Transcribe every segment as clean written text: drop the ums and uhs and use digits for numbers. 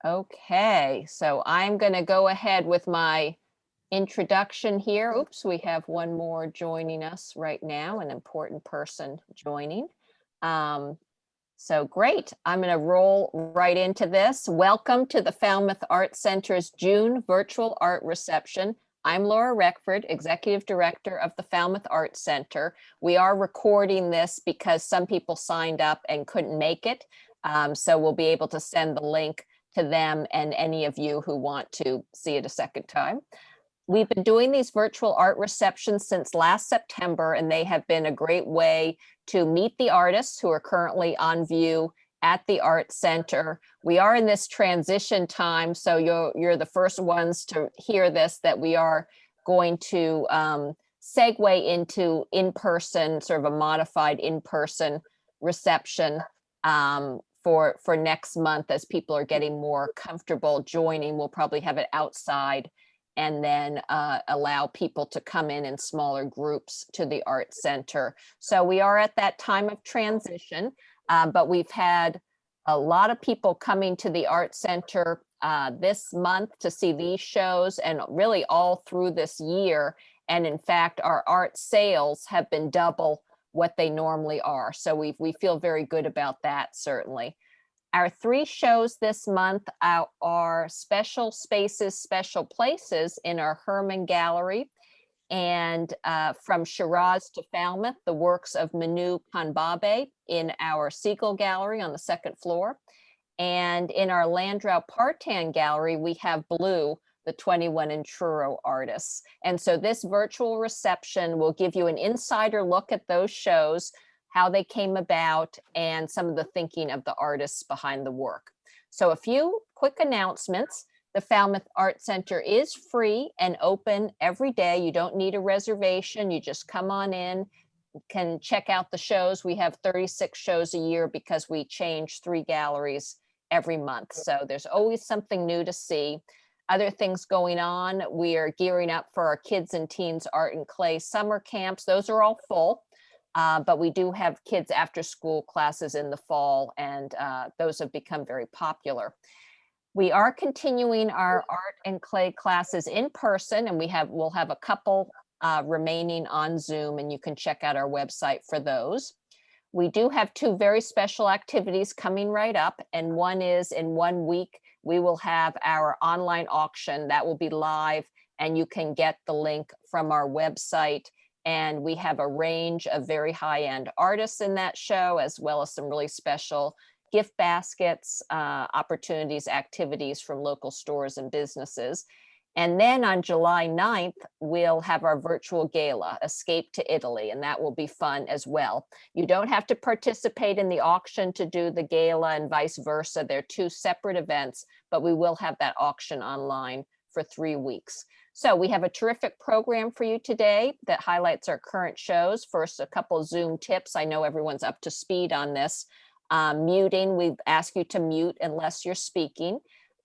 Okay, so I'm going to go ahead with my introduction here. Oops, we have one more joining us right now, an important person joining. Um, so great, I'm going to roll right into this. Welcome to the Falmouth Art Center's June virtual art reception. I'm Laura Reckford, Executive Director of the Falmouth Art Center. We are recording this because some people signed up and couldn't make it. So we'll be able to send the link to them and any of you who want to see it a second time. We've been doing these virtual art receptions since last September, and they have been a great way to meet the artists who are currently on view at the Art Center. We are in this transition time, so you're the first ones to hear this, that we are going to segue into in-person, sort of a modified in-person reception for next month as people are getting more comfortable joining. We'll probably have it outside and then allow people to come in smaller groups to the Art Center. So we are at that time of transition, but we've had a lot of people coming to the Art Center this month to see these shows and really all through this year. And in fact, our art sales have been double what they normally are. So we feel very good about that, certainly. Our three shows this month are Special Spaces, Special Places in our Herman Gallery, and from Shiraz to Falmouth, the works of Manu Kanbabe in our Siegel Gallery on the second floor. And in our Landau Partan Gallery, we have Blue, the 21 in Truro artists. And so this virtual reception will give you an insider look at those shows, how they came about, and some of the thinking of the artists behind the work. So a few quick announcements. The Falmouth Art Center is free and open every day. You don't need a reservation. You just come on in, can check out the shows. We have 36 shows a year because we change 3 galleries every month. So there's always something new to see. Other things going on, we are gearing up for our kids and teens art and clay summer camps. Those are all full. But we do have kids after school classes in the fall, and those have become very popular. We are continuing our art and clay classes in person, and we'll have a couple remaining on Zoom, and you can check out our website for those. We do have 2 very special activities coming right up, and one is in 1 week, we will have our online auction that will be live, and you can get the link from our website. And we have a range of very high-end artists in that show, as well as some really special gift baskets, opportunities, activities from local stores and businesses. And then on July 9th, we'll have our virtual gala, Escape to Italy, and that will be fun as well. You don't have to participate in the auction to do the gala and vice versa. They're 2 separate events, but we will have that auction online for 3 weeks. So we have a terrific program for you today that highlights our current shows. First, a couple Zoom tips. I know everyone's up to speed on this. Muting, we ask you to mute unless you're speaking.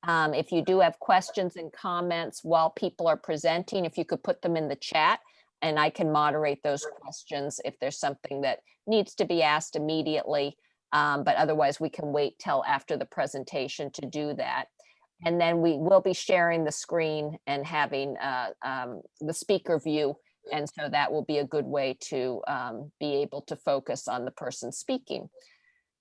If you do have questions and comments while people are presenting, if you could put them in the chat, and I can moderate those questions if there's something that needs to be asked immediately. But otherwise, we can wait till after the presentation to do that. And then we will be sharing the screen and having the speaker view. And so that will be a good way to be able to focus on the person speaking.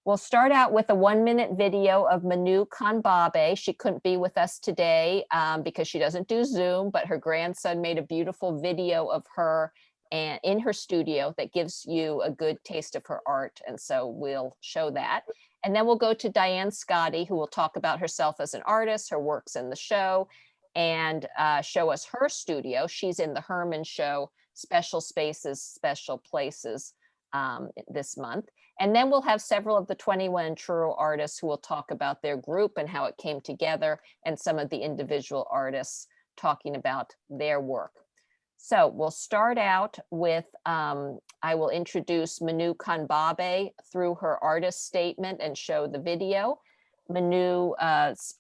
We'll start out with a 1-minute video of Manu Kanbabe. She couldn't be with us today because she doesn't do Zoom, but her grandson made a beautiful video of her and in her studio that gives you a good taste of her art. And so we'll show that. And then we'll go to Diane Scotti, who will talk about herself as an artist, her works in the show, and show us her studio. She's in the Herman show, Special Spaces, Special Places this month. And then we'll have several of the 21 Truro artists who will talk about their group and how it came together, and some of the individual artists talking about their work. So we'll start out with, I will introduce Manu Kanbabe through her artist statement and show the video. Manu's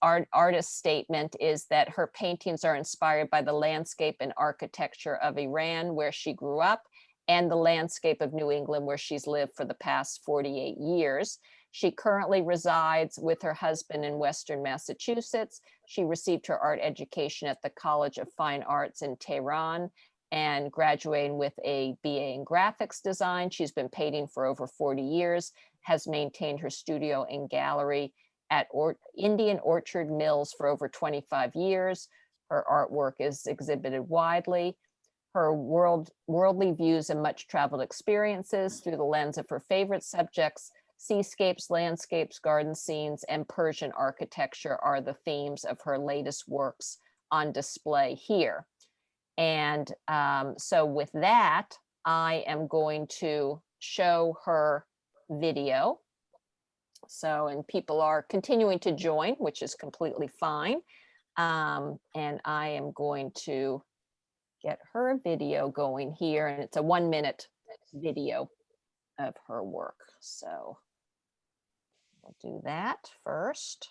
artist statement is that her paintings are inspired by the landscape and architecture of Iran, where she grew up, and the landscape of New England, where she's lived for the past 48 years. She currently resides with her husband in Western Massachusetts. She received her art education at the College of Fine Arts in Tehran and graduating with a BA in graphics design. She's been painting for over 40 years, has maintained her studio and gallery at Indian Orchard Mills for over 25 years. Her artwork is exhibited widely. Her worldly views and much traveled experiences through the lens of her favorite subjects, seascapes, landscapes, garden scenes, and Persian architecture are the themes of her latest works on display here. And so with that, I am going to show her video. So, and people are continuing to join, which is completely fine. And I am going to get her video going here, and it's a 1-minute video of her work. So we'll do that first.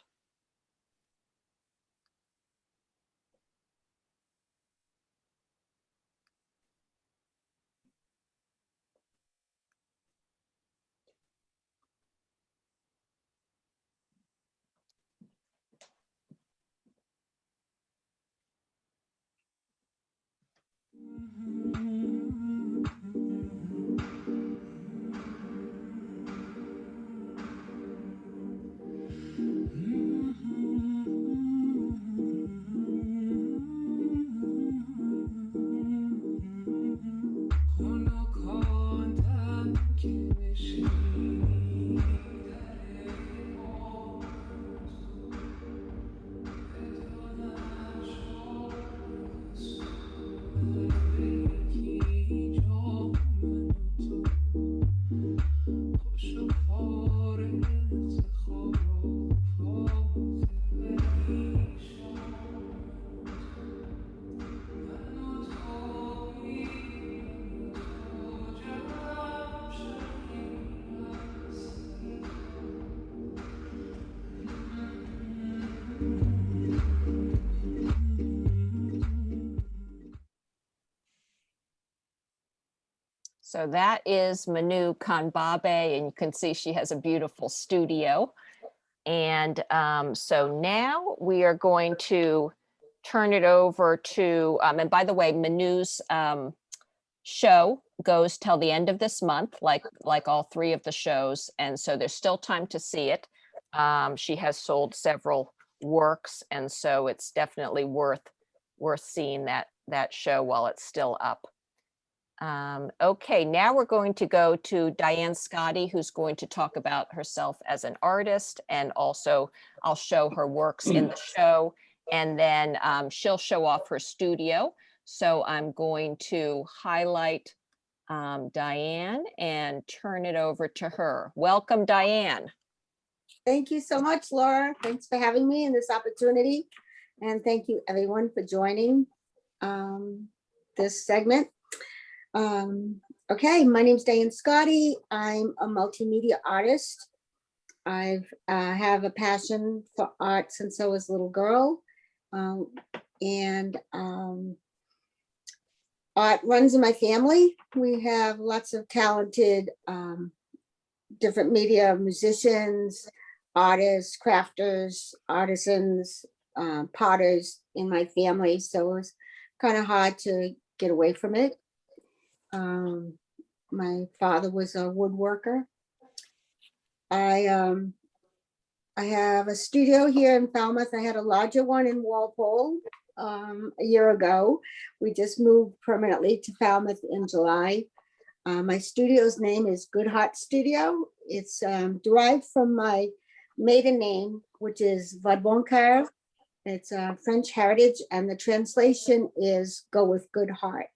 So that is Manu Kanbabe, and you can see she has a beautiful studio. And so now we are going to turn it over to, and by the way, Manu's show goes till the end of this month, like all 3 of the shows. And so there's still time to see it. She has sold several works, and so it's definitely worth seeing that show while it's still up. Okay, now we're going to go to Diane Scotti, who's going to talk about herself as an artist, and also I'll show her works in the show, and then she'll show off her studio. So I'm going to highlight Diane and turn it over to her. Welcome, Diane. Thank you so much, Laura. Thanks for having me in this opportunity. And thank you everyone for joining this segment. Okay, my name is Diane Scotti. I'm a multimedia artist. I have a passion for art since I was a little girl. Art runs in my family. We have lots of talented different media musicians, artists, crafters, artisans, potters in my family. So it was kind of hard to get away from it. My father was a woodworker. I have a studio here in Falmouth. I had a larger one in Walpole a year ago. We just moved permanently to Falmouth in July. My studio's name is Good Heart Studio. It's derived from my maiden name, which is Vadboncar. It's French heritage, and the translation is Go with Good Heart.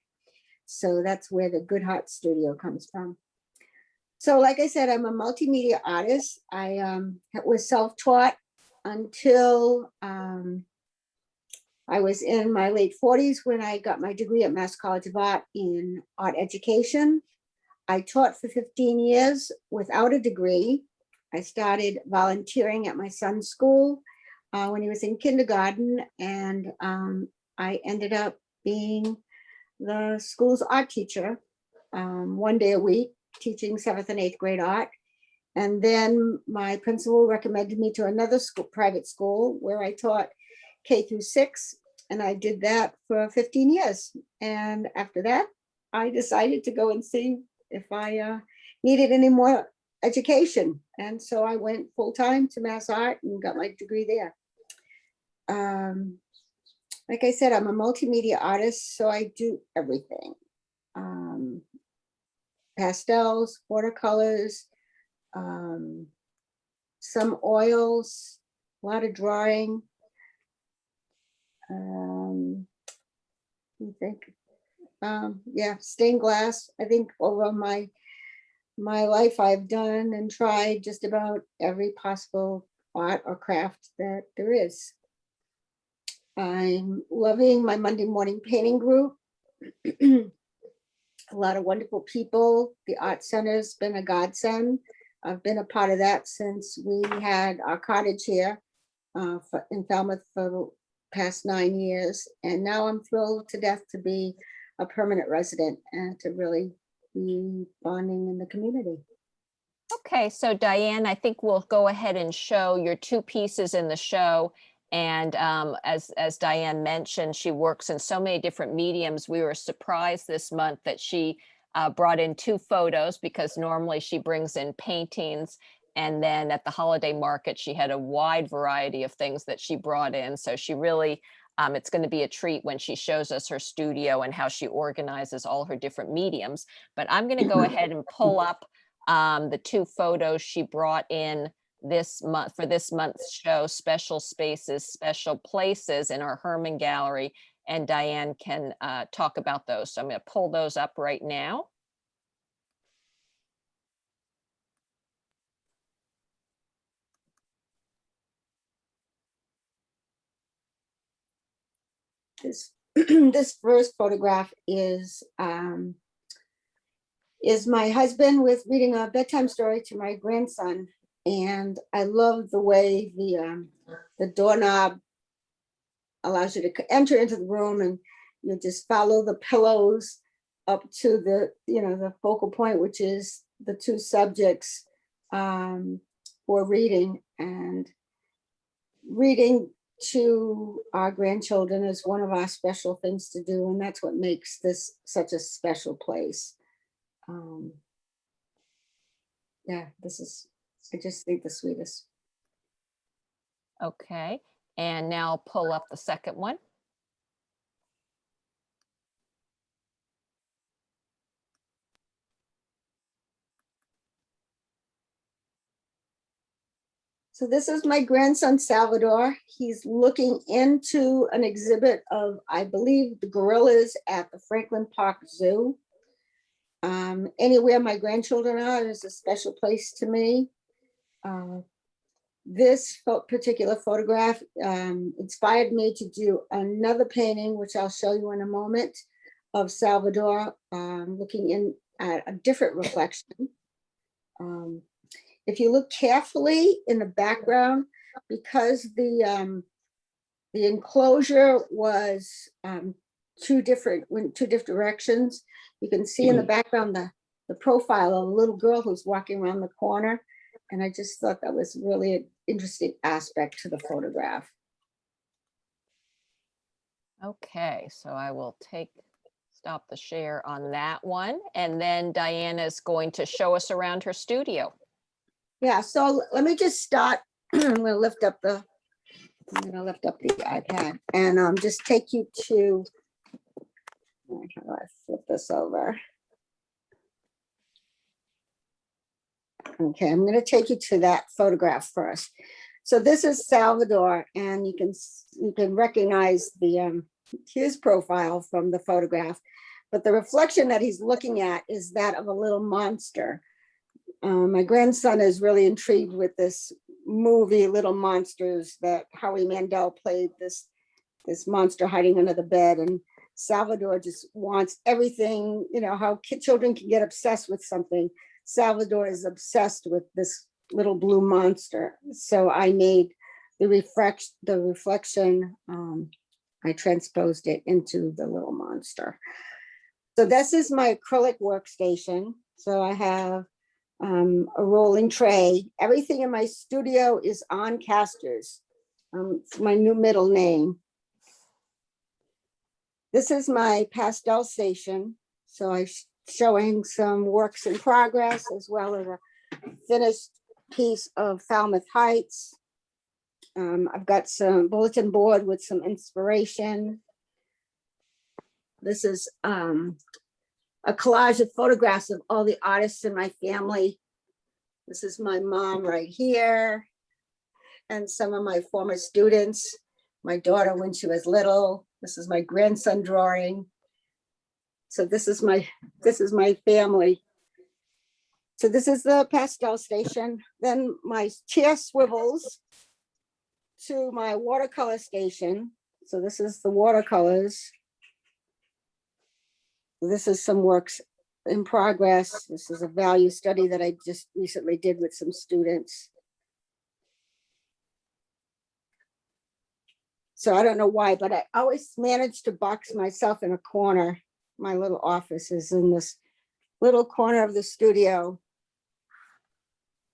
So that's where the Good Heart Studio comes from. So like I said, I'm a multimedia artist. I was self-taught until I was in my late 40s when I got my degree at Mass College of Art in art education. I taught for 15 years without a degree. I started volunteering at my son's school when he was in kindergarten, and I ended up being the school's art teacher one day a week, teaching 7th and 8th grade art. And then my principal recommended me to another school, private school, where I taught K through 6. And I did that for 15 years. And after that, I decided to go and see if I needed any more education. And so I went full-time to Mass Art and got my degree there. Like I said, I'm a multimedia artist, so I do everything. Pastels, watercolors, some oils, a lot of drawing. I think, yeah, stained glass. I think over my life, I've done and tried just about every possible art or craft that there is. I'm loving my Monday morning painting group. A lot of wonderful people. The art center's been a godsend. I've been a part of that since we had our cottage here in Falmouth for the past 9 years. And now I'm thrilled to death to be a permanent resident and to really be bonding in the community. Okay, so Diane, I think we'll go ahead and show your 2 pieces in the show. And as Diane mentioned, she works in so many different mediums. We were surprised this month that she brought in 2 photos, because normally she brings in paintings. And then at the holiday market, she had a wide variety of things that she brought in. So she really, it's going to be a treat when she shows us her studio and how she organizes all her different mediums. But I'm going to go ahead and pull up the 2 photos she brought in this month for this month's show, Special Spaces, Special Places, in our Herman Gallery. And Diane can talk about those. So I'm going to pull those up right now. This first photograph is my husband with reading a bedtime story to my grandson. And I love the way the doorknob allows you to enter into the room, and you just follow the pillows up to the, the focal point, which is the 2 subjects for reading. And reading to our grandchildren is one of our special things to do, and that's what makes this such a special place. Yeah, this is, I just think, the sweetest. Okay, and now pull up the second one. So this is my grandson, Salvador. He's looking into an exhibit of, I believe, the gorillas at the Franklin Park Zoo. Anywhere my grandchildren are is a special place to me. This particular photograph inspired me to do another painting, which I'll show you in a moment, of Salvador looking in at a different reflection. If you look carefully in the background, because the enclosure was 2 different directions, you can see in the background the profile of a little girl who's walking around the corner. And I just thought that was really an interesting aspect to the photograph. Okay, so I will stop the share on that one. And then Diana's going to show us around her studio. Yeah, so let me just start. I'm going to lift up the iPad and just take you to, how do I flip this over? Okay, I'm going to take you to that photograph first. So this is Salvador, and you can recognize his profile from the photograph, but the reflection that he's looking at is that of a little monster. My grandson is really intrigued with this movie, Little Monsters, that Howie Mandel played, this monster hiding under the bed. And Salvador just wants everything, how children can get obsessed with something. Salvador is obsessed with this little blue monster. So I made the reflection, I transposed it into the little monster. So this is my acrylic workstation. So I have a rolling tray. Everything in my studio is on casters. It's my new middle name. This is my pastel station. So I'm showing some works in progress as well as a finished piece of Falmouth Heights. I've got some bulletin board with some inspiration. This is a collage of photographs of all the artists in my family. This is my mom right here, and some of my former students, my daughter when she was little. This is my grandson drawing. So this is my family. So this is the pastel station. Then my chair swivels to my watercolor station. So this is the watercolors. This is some works in progress. This is a value study that I just recently did with some students. So I don't know why, but I always manage to box myself in a corner. My little office is in this little corner of the studio.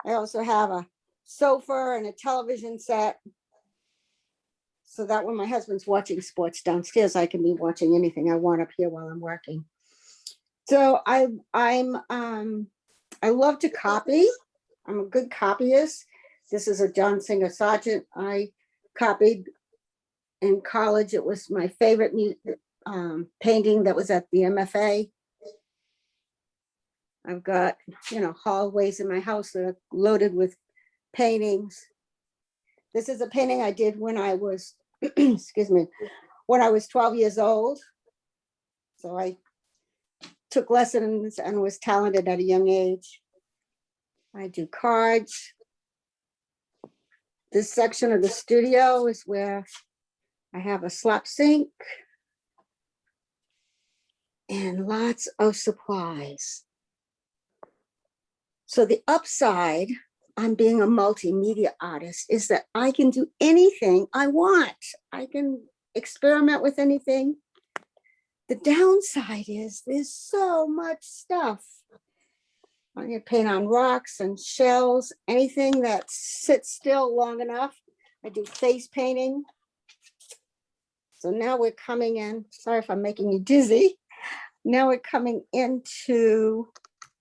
I also have a sofa and a television set, so that when my husband's watching sports downstairs, I can be watching anything I want up here while I'm working. So I love to copy. I'm a good copyist. This is a John Singer Sargent I copied in college. It was my favorite painting that was at the MFA. I've got, hallways in my house that are loaded with paintings. This is a painting I did when I was, excuse me, when I was 12 years old. So I took lessons and was talented at a young age. I do cards. This section of the studio is where I have a slop sink and lots of supplies. So the upside on being a multimedia artist is that I can do anything I want. I can experiment with anything. The downside is there's so much stuff. I'm going to paint on rocks and shells, anything that sits still long enough. I do face painting. So now we're coming in, sorry if I'm making you dizzy. Now we're coming into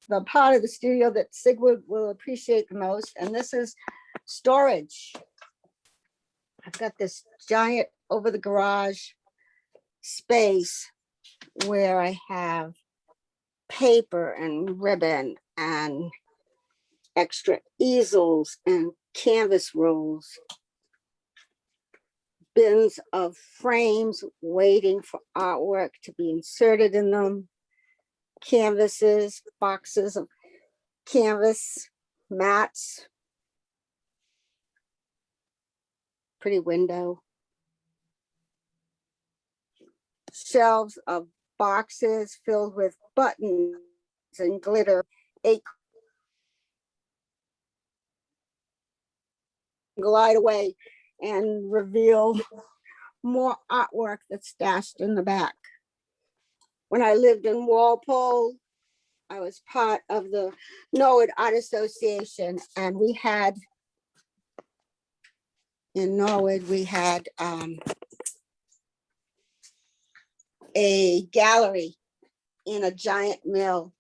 the part of the studio that Sigrid will appreciate the most. And this is storage. I've got this giant over the garage space where I have paper and ribbon and extra easels and canvas rolls, bins of frames waiting for artwork to be inserted in them, canvases, boxes of canvas, mats, pretty window, shelves of boxes filled with buttons and glitter, glide away and reveal more artwork that's stashed in the back. When I lived in Walpole, I was part of the Norwood Art Association, and we had, in Norwood, we had a gallery in a giant mill.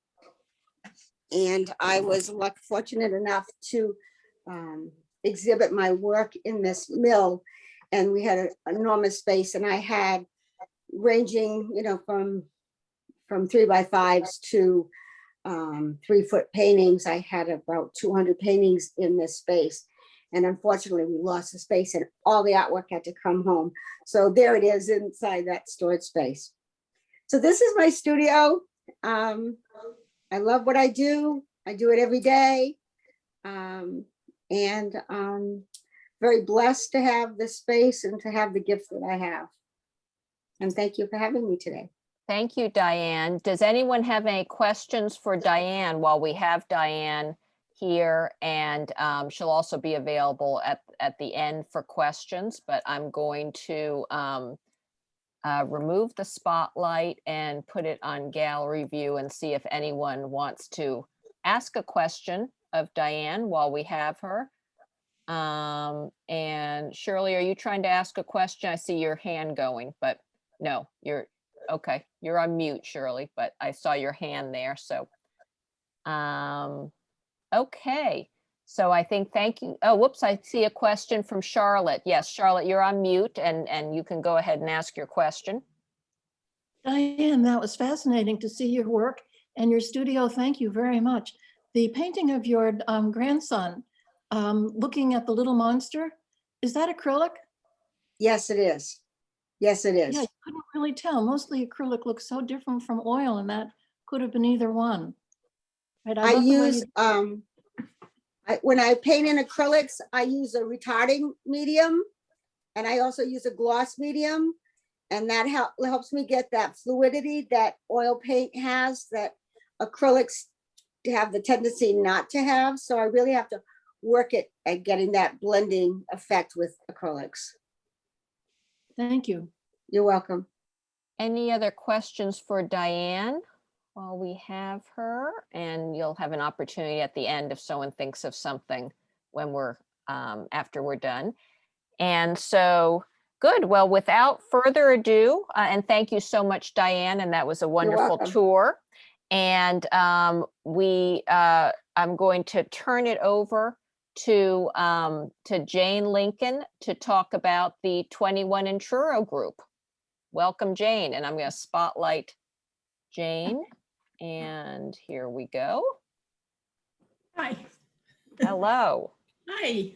And I was fortunate enough to exhibit my work in this mill. And we had an enormous space, and I had ranging, from 3x5s to 3-foot paintings. I had about 200 paintings in this space. And unfortunately, we lost the space and all the artwork had to come home. So there it is inside that storage space. So this is my studio. I love what I do. I do it every day. And I'm very blessed to have this space and to have the gift that I have. And thank you for having me today. Thank you, Diane. Does anyone have any questions for Diane while we have Diane here? And she'll also be available at the end for questions, but I'm going to remove the spotlight and put it on gallery view and see if anyone wants to ask a question of Diane while we have her. And Shirley, are you trying to ask a question? I see your hand going, but no, you're okay. You're on mute, Shirley, but I saw your hand there. So, okay. So I think, thank you. Oh, whoops, I see a question from Charlotte. Yes, Charlotte, you're on mute and you can go ahead and ask your question. Diane, that was fascinating to see your work and your studio. Thank you very much. The painting of your grandson, looking at the little monster, is that acrylic? Yes, it is. Yes, it is. Yeah, you couldn't really tell. Mostly acrylic looks so different from oil, and that could have been either one. Right, I love the way use, when I paint in acrylics, I use a retarding medium, and I also use a gloss medium, and that helps me get that fluidity that oil paint has, that acrylics have the tendency not to have. So I really have to work at getting that blending effect with acrylics. Thank you. You're welcome. Any other questions for Diane while we have her? And you'll have an opportunity at the end if someone thinks of something when we're after we're done. And so, good. Well, without further ado, and thank you so much, Diane, and that was a wonderful welcome. tour. And I'm going to turn it over to Jane Lincoln to talk about the 21 in Truro group. Welcome, Jane, and I'm going to spotlight Jane. And here we go. Hi. Hello. Hi.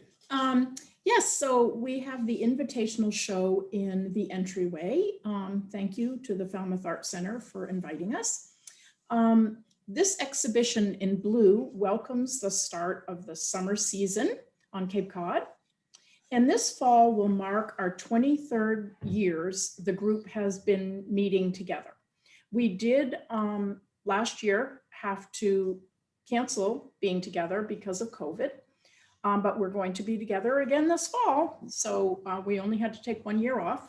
Yes, so we have the invitational show in the entryway. Thank you to the Falmouth Art Center for inviting us. This exhibition in blue welcomes the start of the summer season on Cape Cod. And this fall will mark our 23rd years the group has been meeting together. We did last year have to cancel being together because of COVID, but we're going to be together again this fall. So we only had to take 1 year off.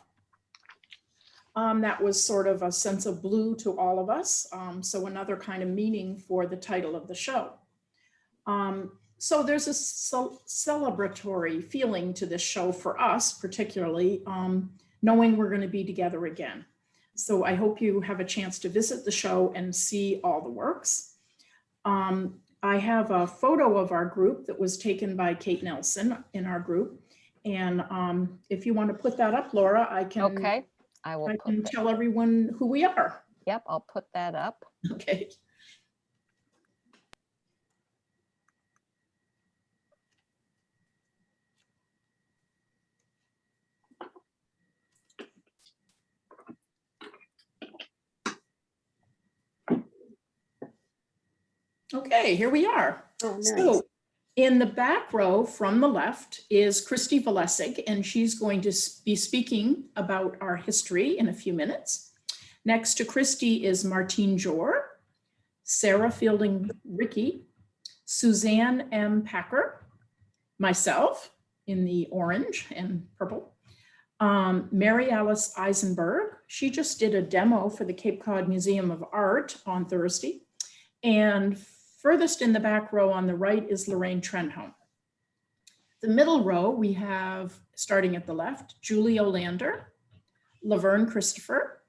That was sort of a sense of blue to all of us. So another kind of meaning for the title of the show. So there's a celebratory feeling to this show for us, particularly knowing we're going to be together again. So I hope you have a chance to visit the show and see all the works. I have a photo of our group that was taken by Kate Nelson in our group. And if you want to put that up, Laura, I can, Okay, I can tell everyone who we are. Yep, I'll put that up. Okay. Okay, here we are. Oh, nice. So in the back row from the left is Christie Velesig, and she's going to be speaking about our history in a few minutes. Next to Christie is Martine Jor, Sarah Fielding Rickey, Suzanne M. Packer, myself in the orange and purple, Mary Alice Eisenberg. She just did a demo for the Cape Cod Museum of Art on Thursday. And furthest in the back row on the right is Lorraine Trenholm. The middle row we have, starting at the left, Julie Olander, Laverne Christopher,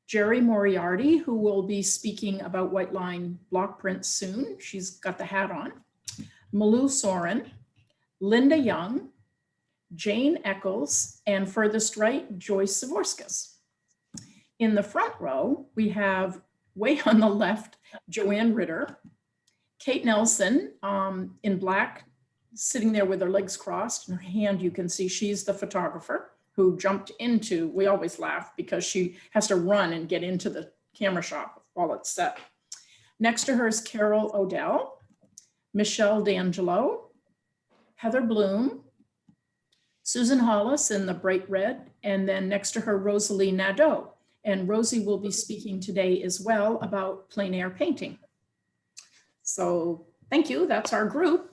Jerre Moriarty, who will be speaking about white line block prints soon. She's got the hat on. Malou Soren, Linda Young, Jane Eccles, and furthest right, Joyce Zavorskis. In the front row, we have way on the left, Joanne Ritter, Kate Nelson in black, sitting there with her legs crossed, and her hand, you can see she's the photographer who jumped into, we always laugh because she has to run and get into the camera shop while it's set. Next to her is Carol Odell, Michele Dangelo, Heather Bloom, Susan Hollis in the bright red, and then next to her, Rosalie Nadeau. And Rosie will be speaking today as well about plein air painting. So thank you, that's our group.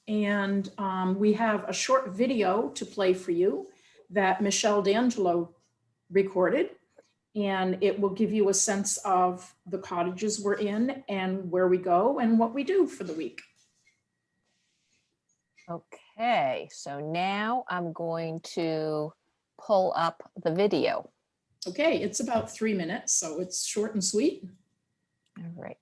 And we have a short video to play for you that Michele Dangelo recorded And it will give you a sense of the cottages we're in and where we go and what we do for the week. Okay, so now I'm going to pull up the video. Okay, it's about 3 minutes, so it's short and sweet. All right.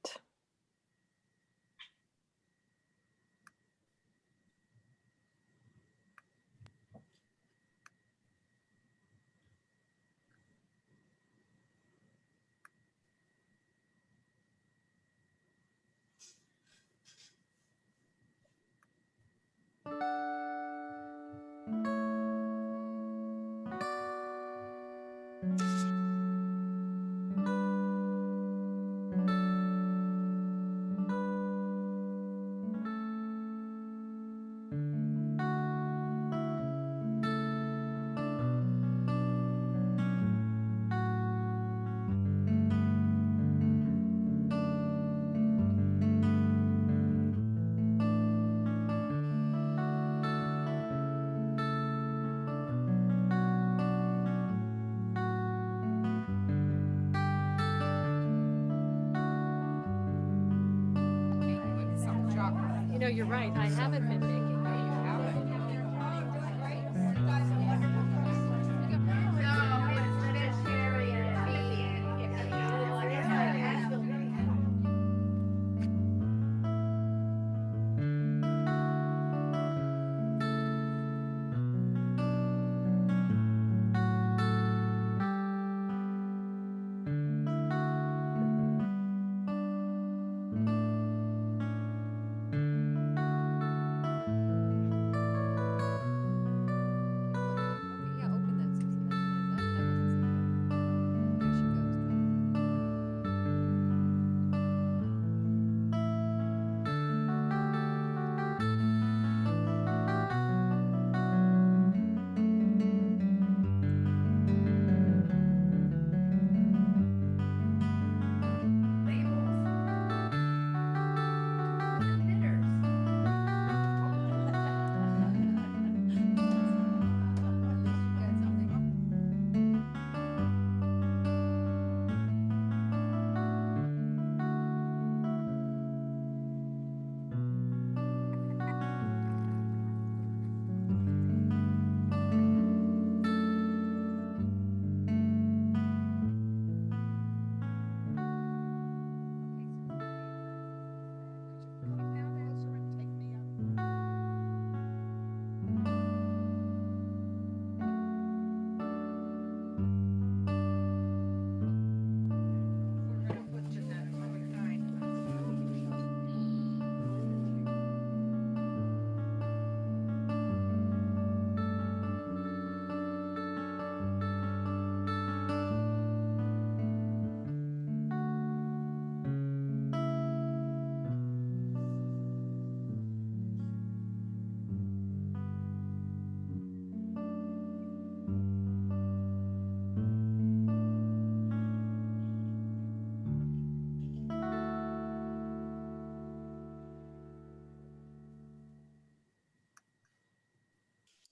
You know, you're right. I haven't been making.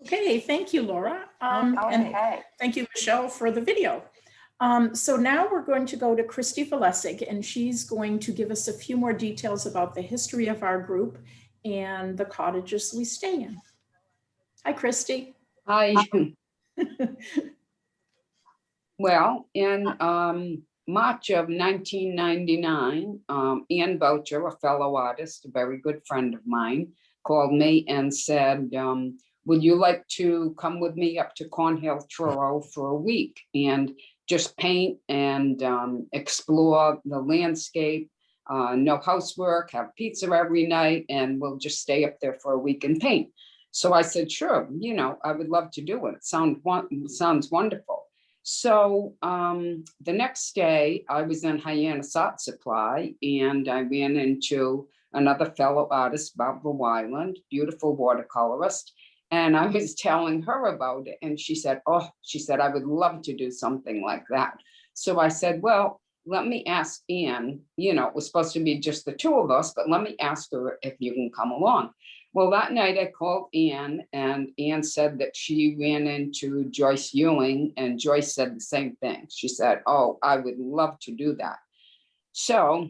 Okay, thank you, Laura. And thank you, Michele, for the video. So now we're going to go to Christie Velesig, and she's going to give us a few more details about the history of our group and the cottages we stay in. Hi, Christie. Hi. Well, in March of 1999, Ann Boucher, a fellow artist, a very good friend of mine, called me and said, would you like to come with me up to Cornhill, Truro for a week and just paint and explore the landscape, no housework, have pizza every night, and we'll just stay up there for a week and paint. So I said, sure, you know, I would love to do it. It sounds wonderful. So the next day I was in Hyannis Art Supply and I ran into another fellow artist, Barbara Wyland, beautiful watercolorist. And I was telling her about it. And she said, oh, she said, I would love to do something like that. So I said, well, let me ask Ann, you know, it was supposed to be just the two of us, but let me ask her if you can come along. Well, that night I called Ann, and Ann said that she ran into Joyce Ewing, and Joyce said the same thing. She said, oh, I would love to do that. So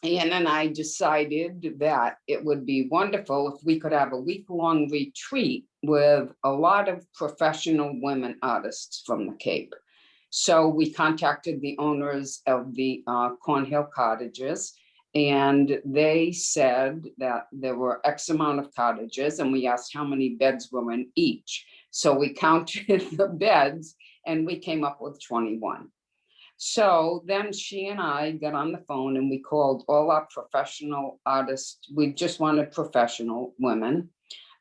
Ann and I decided that it would be wonderful if we could have a week-long retreat with a lot of professional women artists from the Cape. So we contacted the owners of the Cornhill Cottages, and they said that there were X amount of cottages, and we asked how many beds were in each. So we counted the beds, and we came up with 21. So then she and I got on the phone and we called all our professional artists. We just wanted professional women.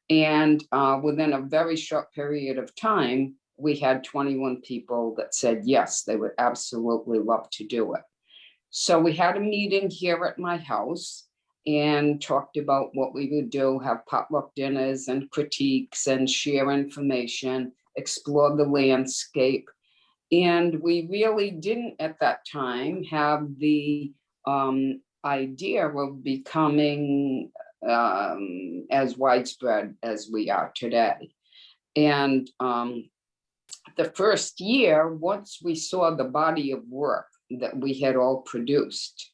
And within a very short period of time, we had 21 people that said, yes, they would absolutely love to do it. So we had a meeting here at my house and talked about what we would do, have potluck dinners and critiques and share information, explore the landscape. And we really didn't at that time have the idea of becoming as widespread as we are today. And the first year, once we saw the body of work that we had all produced,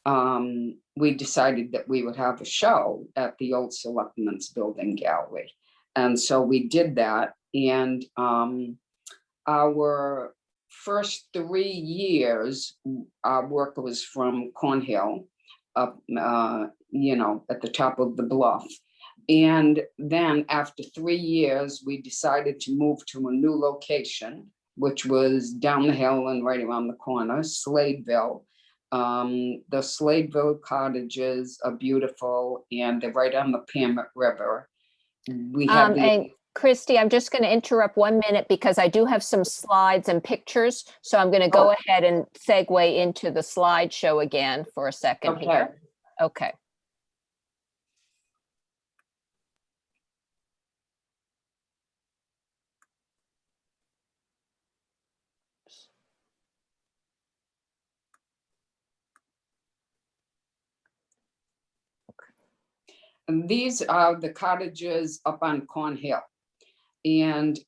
we decided that we would have a show at the old Selectmen's Building Gallery. And so we did that. And our first 3 years, our work was from Cornhill up, at the top of the bluff. And then after 3 years, we decided to move to a new location, which was down the hill and right around the corner, Sladeville. The Sladeville cottages are beautiful, and they're right on the Pamet River. We have And Christie, I'm just going to interrupt 1 minute because I do have some slides and pictures. So I'm going to go ahead and segue into the slideshow again for a second here. Okay. And these are the cottages up on Cornhill. And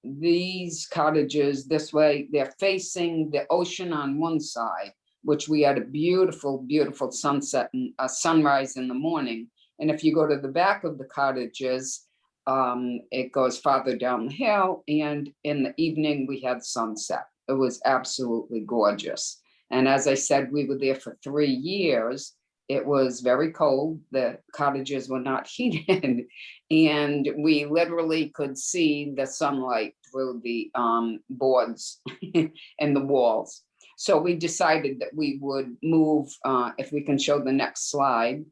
these cottages this way, they're facing the ocean on one side, which we had a beautiful, beautiful sunset and a sunrise in the morning. And if you go to the back of the cottages, it goes farther down the hill. And in the evening, we had sunset. It was absolutely gorgeous. And as I said, we were there for 3 years. It was very cold. The cottages were not heated. And we literally could see the sunlight through the boards and the walls. So we decided that we would move, if we can show the next slide,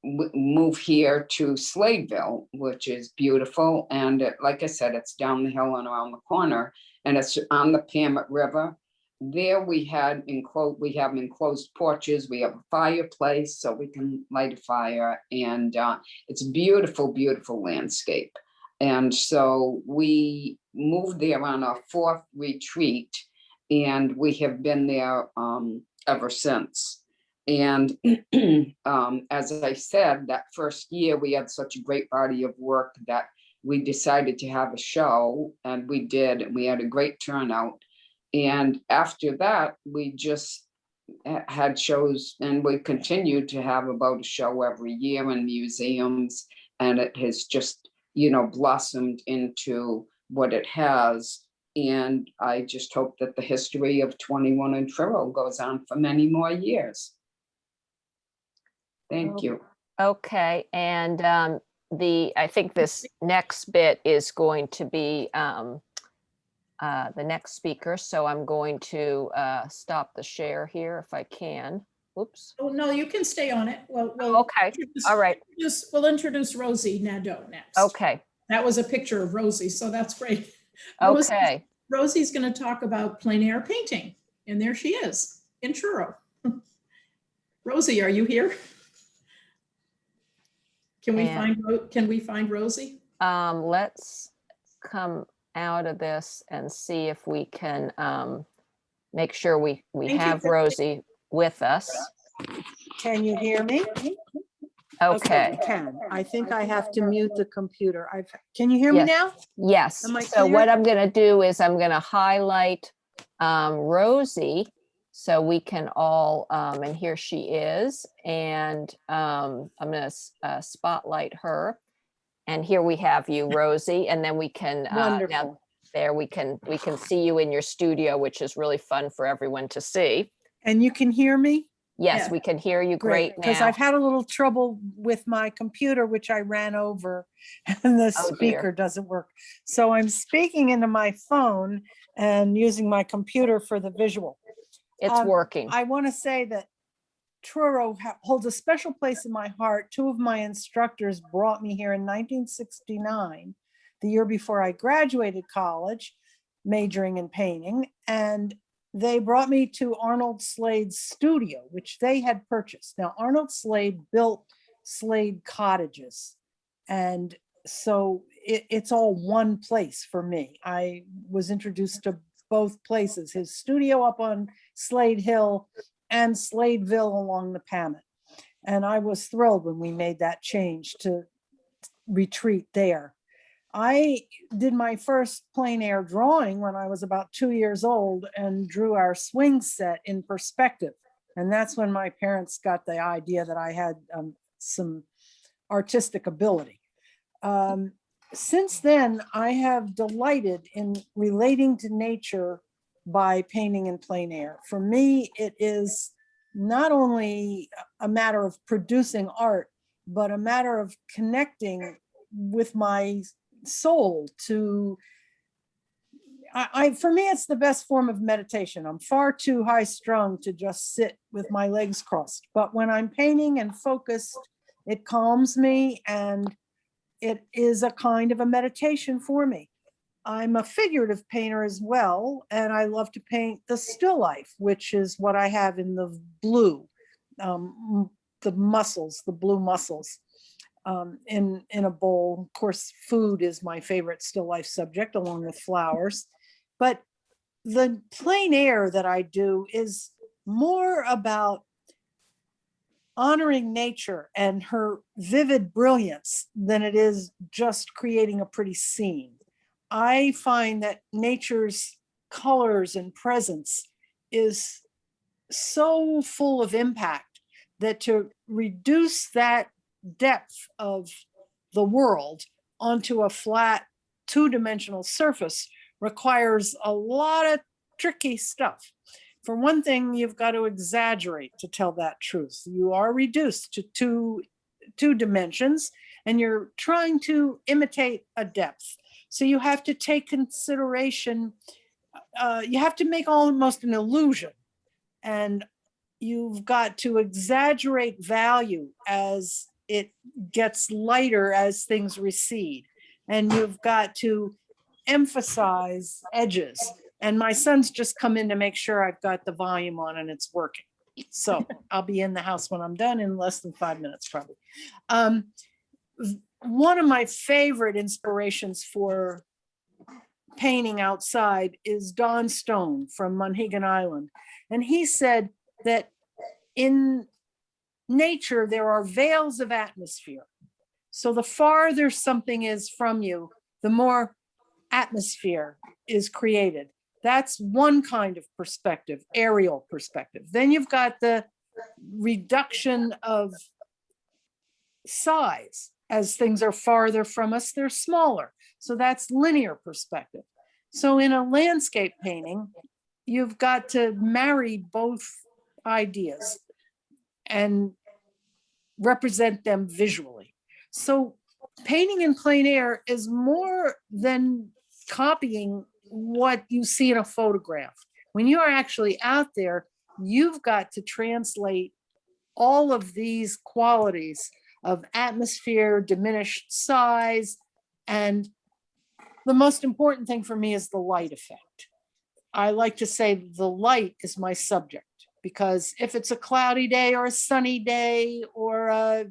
move here to Sladeville, which is beautiful. And like I said, it's down the hill and around the corner, and it's on the Pamet River. There we have enclosed porches. We have a fireplace so we can light a fire, and it's beautiful, beautiful landscape. And so we moved there on our 4th retreat, and we have been there ever since. And as I said, that first year we had such a great body of work that we decided to have a show, and we did, and we had a great turnout. And after that, we just had shows, and we continued to have about a show every year in museums, and it has just, blossomed into what it has. And I just hope that the history of 21 in Truro goes on for many more years. Thank you. Okay, and I think this next bit is going to be the next speaker. So I'm going to stop the share here if I can. Oops. Oh, no, you can stay on it. Well, Okay. All right. We'll introduce Rosie Nadeau next. Okay. That was a picture of Rosie, so that's great. Okay. Rosie's going to talk about plein air painting, and there she is in Truro. Rosie, are you here? Can we find Rosie? Let's come out of this and see if we can make sure we have Rosie with us. Can you hear me? Okay, I can. I think I have to mute the computer. Can you hear me Yes. now? yes. Am I So what clear? I'm gonna do is I'm gonna highlight Rosie so we can all, and here she is, and I'm gonna spotlight her. And here we have you, Rosie, and then we can, now Wonderful. there we can see you in your studio, which is really fun for everyone to see. And you can hear me? Yes, Yeah. we can hear you great Because now. I've had a little trouble with my computer, which I ran over, and the Oh, dear. speaker doesn't work. So I'm speaking into my phone and using my computer for the visual. It's working. I want to say that Truro holds a special place in my heart. Two of my instructors brought me here in 1969, the year before I graduated college, majoring in painting. And they brought me to Arnold Slade's studio, which they had purchased. Now, Arnold Slade built Slade cottages. And so it's all one place for me. I was introduced to both places, his studio up on Slade Hill and Sladeville along the Pamet. And I was thrilled when we made that change to retreat there. I did my first plein air drawing when I was about 2 years old and drew our swing set in perspective. And that's when my parents got the idea that I had some artistic ability. Since then, I have delighted in relating to nature by painting in plein air. For me, it is not only a matter of producing art, but a matter of connecting with my soul to, for me, it's the best form of meditation. I'm far too high strung to just sit with my legs crossed. But when I'm painting and focused, it calms me and it is a kind of a meditation for me. I'm a figurative painter as well, and I love to paint the still life, which is what I have in the blue, the mussels, the blue mussels in a bowl. Of course, food is my favorite still life subject, along with flowers. But the plein air that I do is more about honoring nature and her vivid brilliance than it is just creating a pretty scene. I find that nature's colors and presence is so full of impact that to reduce that depth of the world onto a flat two-dimensional surface requires a lot of tricky stuff. For one thing, you've got to exaggerate to tell that truth. You are reduced to two dimensions and you're trying to imitate a depth. So you have to take consideration, you have to make almost an illusion, and you've got to exaggerate value as it gets lighter as things recede. And you've got to emphasize edges. And my son's just come in to make sure I've got the volume on and it's working. So I'll be in the house when I'm done in less than 5 minutes, probably. One of my favorite inspirations for painting outside is Don Stone from Monhegan Island. And he said that in nature, there are veils of atmosphere. So the farther something is from you, the more atmosphere is created. That's one kind of perspective, aerial perspective. Then you've got the reduction of size. As things are farther from us, they're smaller. So that's linear perspective. So in a landscape painting, you've got to marry both ideas and represent them visually. So painting in plein air is more than copying what you see in a photograph. When you are actually out there, you've got to translate all of these qualities of atmosphere, diminished size, and the most important thing for me is the light effect. I like to say the light is my subject, because if it's a cloudy day or a sunny day or a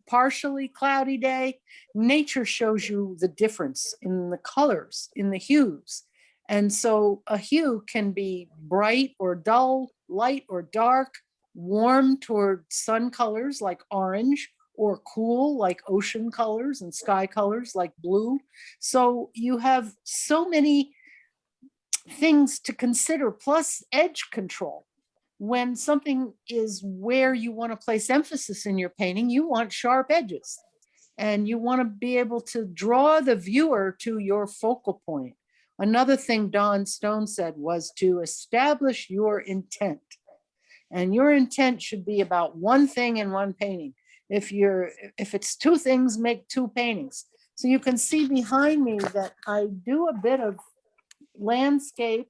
partially cloudy day, nature shows you the difference in the colors, in the hues. And so a hue can be bright or dull, light or dark, warm toward sun colors like orange, or cool like ocean colors and sky colors like blue. So you have so many things to consider, plus edge control. When something is where you want to place emphasis in your painting, you want sharp edges. And you want to be able to draw the viewer to your focal point. Another thing Don Stone said was to establish your intent. And your intent should be about one thing in one painting. If it's two things, make two paintings. So you can see behind me that I do a bit of landscape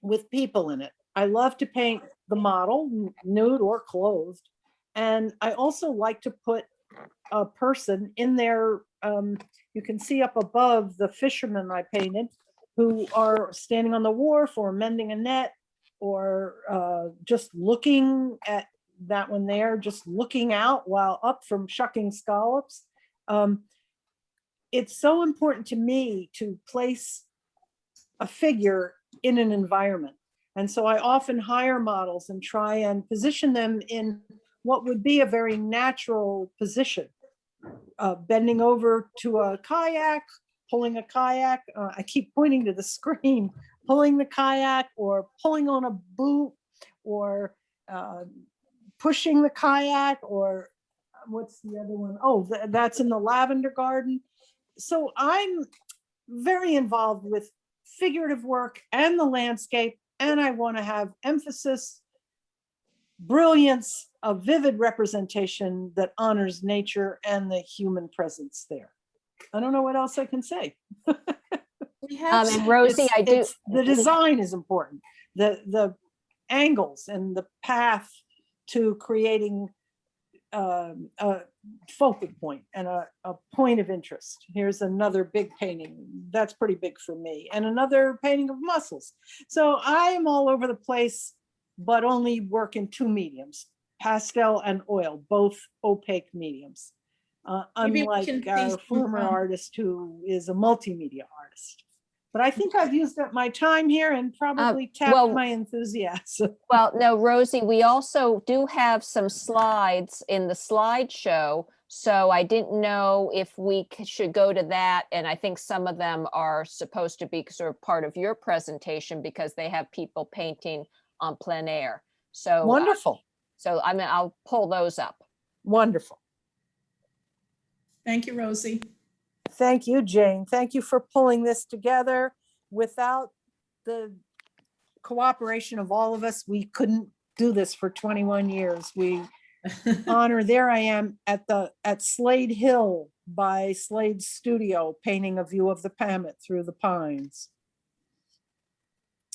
with people in it. I love to paint the model, nude or clothed. And I also like to put a person in there. You can see up above the fishermen I painted who are standing on the wharf or mending a net or just looking at that one there, just looking out while up from shucking scallops. It's so important to me to place a figure in an environment. And so I often hire models and try and position them in what would be a very natural position. Bending over to a kayak, pulling a kayak. I keep pointing to the screen, pulling the kayak or pulling on a boot or pushing the kayak, or what's the other one? Oh, that's in the lavender garden. So I'm very involved with figurative work and the landscape, and I want to have emphasis, brilliance, a vivid representation that honors nature and the human presence there. I don't know what else I can say. We have And Rosie, The design is important. The angles and the path to creating a focal point and a point of interest. Here's another big painting. That's pretty big for me. And another painting of mussels. So I am all over the place, but only work in two mediums, pastel and oil, both opaque mediums. Maybe we Unlike can see our some, former artist who is a multimedia artist. But I think I've used up my time here and probably tapped well- my enthusiasm. Well, no, Rosie, we also do have some slides in the slideshow. So I didn't know if we should go to that. And I think some of them are supposed to be sort of part of your presentation because they have people painting on plein air. So Wonderful. So I'll pull those up. Wonderful. Thank you, Rosie. Thank you, Jane. Thank you for pulling this together. Without the cooperation of all of us, we couldn't do this for 21 years. We honor, there I am at Slade Hill by Slade's studio, painting a view of the Pamet through the pines.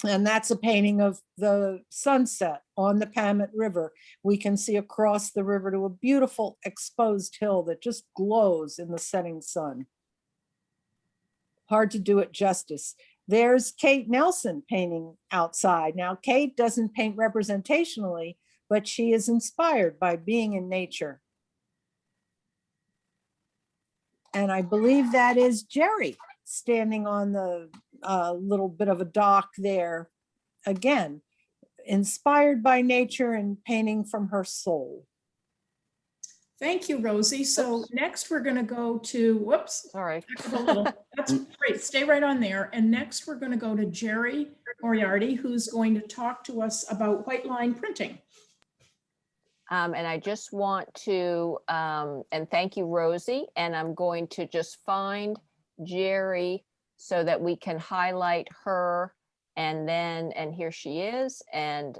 And that's a painting of the sunset on the Pamet River. We can see across the river to a beautiful exposed hill that just glows in the setting sun. Hard to do it justice. There's Kate Nelson painting outside. Now, Kate doesn't paint representationally, but she is inspired by being in nature. And I believe that is Jerry standing on the little bit of a dock there. Again, inspired by nature and painting from her soul. Thank you, Rosie. So next we're going to go to, whoops. Sorry. That's great. Stay right on there. And next we're going to go to Jerre Moriarty, who's going to talk to us about white line printing. And I just want to, and thank you, Rosie, and I'm going to just find Jerre so that we can highlight her and then, and here she is, and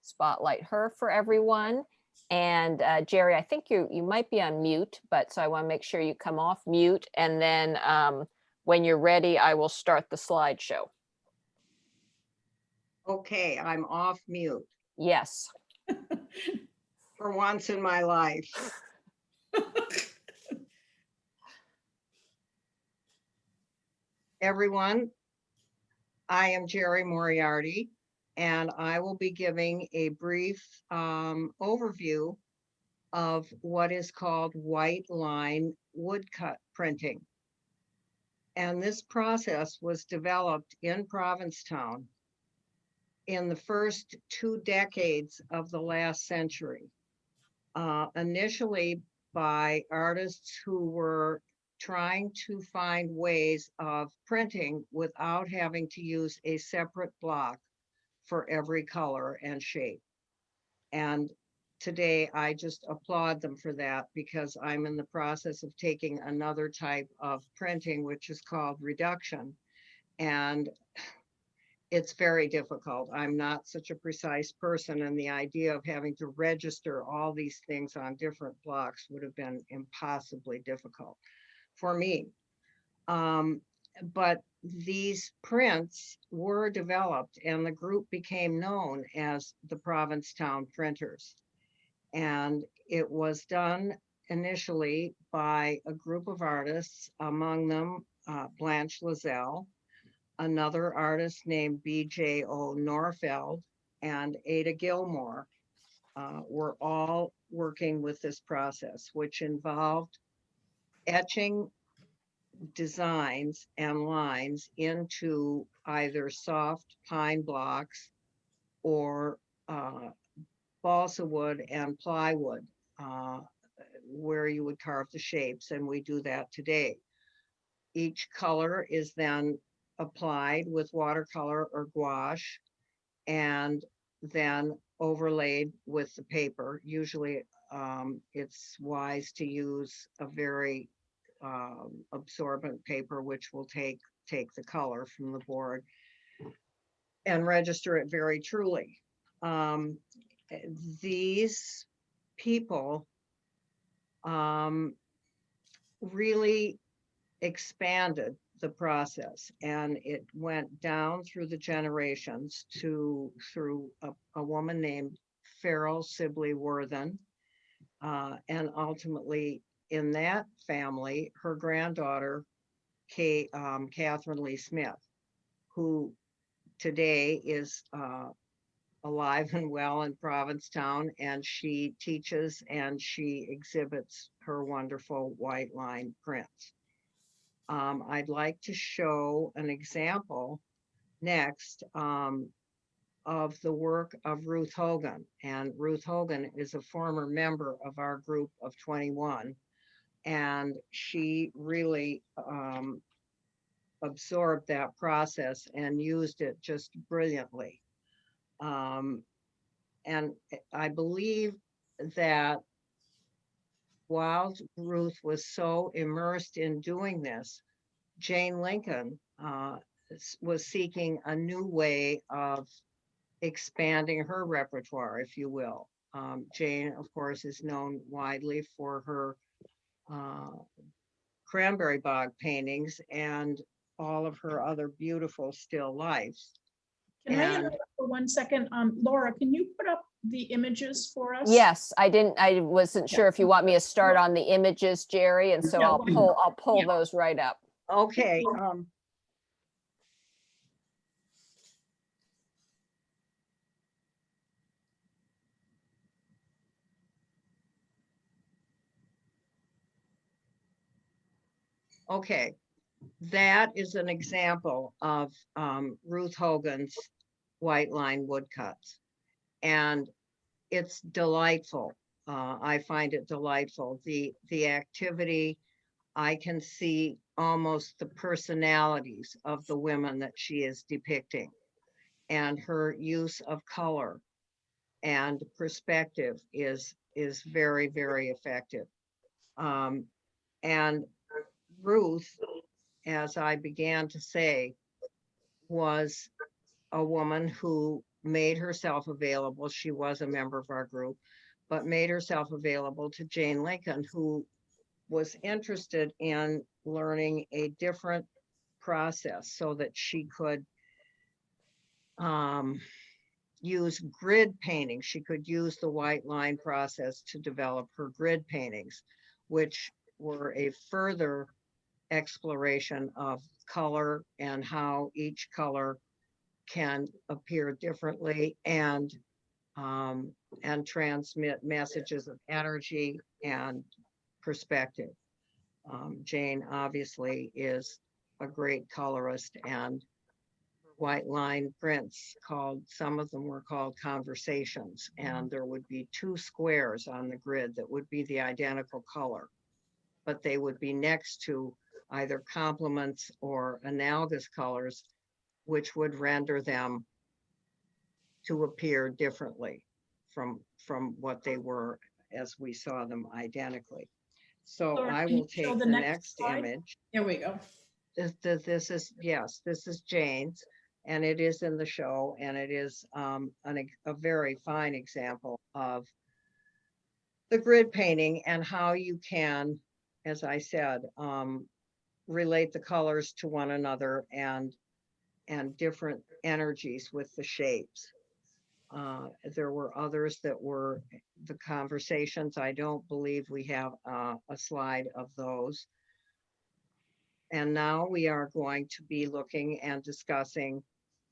spotlight her for everyone. And Jerre, I think you might be on mute, but so I want to make sure you come off mute. And then when you're ready, I will start the slideshow. Okay, I'm off mute Yes. for once in my life. Everyone, I am Jerre Moriarty, and I will be giving a brief overview of what is called white line woodcut printing. And this process was developed in Provincetown in the first 2 decades of the last century. initially by artists who were trying to find ways of printing without having to use a separate block for every color and shape. And today I just applaud them for that, because I'm in the process of taking another type of printing, which is called reduction. And it's very difficult. I'm not such a precise person, and the idea of having to register all these things on different blocks would have been impossibly difficult for me. But these prints were developed, and the group became known as the Provincetown Printers. And it was done initially by a group of artists, among them Blanche Lazelle, another artist named B.J.O. Norfeld, and Ada Gilmore were all working with this process, which involved etching designs and lines into either soft pine blocks or balsa wood and plywood, where you would carve the shapes, and we do that today. Each color is then applied with watercolor or gouache, and then overlaid with the paper. Usually it's wise to use a very absorbent paper, which will take the color from the board and register it very truly. These people really expanded the process, and it went down through the generations through a woman named Farrell Sibley Worthen, and ultimately in that family, her granddaughter, Catherine Lee Smith, who today is alive and well in Provincetown, and she teaches and she exhibits her wonderful white line prints. I'd like to show an example next of the work of Ruth Hogan. And Ruth Hogan is a former member of our group of 21, and she really absorbed that process and used it just brilliantly. And I believe that while Ruth was so immersed in doing this, Jane Lincoln was seeking a new way of expanding her repertoire, if you will. Jane, of course, is known widely for her cranberry bog paintings and all of her other beautiful still lifes. Can I interrupt for 1 second? Laura, can you put up the images for us? Yes, I wasn't sure if you want me to start on the images, Jerry, and so Yeah, I'll pull yeah. those right up. Okay. Okay, that is an example of Ruth Hogan's white line woodcuts, and it's delightful. I find it delightful. The activity, I can see almost the personalities of the women that she is depicting, and her use of color and perspective is very, very effective. And Ruth, as I began to say, was a woman who made herself available. She was a member of our group, but made herself available to Jane Lincoln, who was interested in learning a different process so that she could use grid painting. She could use the white line process to develop her grid paintings, which were a further exploration of color and how each color can appear differently and transmit messages of energy and perspective. Jane obviously is a great colorist, and her white line prints called, some of them were called conversations, and there would be two squares on the grid that would be the identical color, but they would be next to either complements or analogous colors, which would render them to appear differently from what they were as we saw them identically. So Laura, I can you will show take the the next next slide? image. There we go. This is, yes, this is Jane's, and it is in the show, and it is a very fine example of the grid painting and how you can, as I said, relate the colors to one another and different energies with the shapes. There were others that were the conversations. I don't believe we have a slide of those. And now we are going to be looking and discussing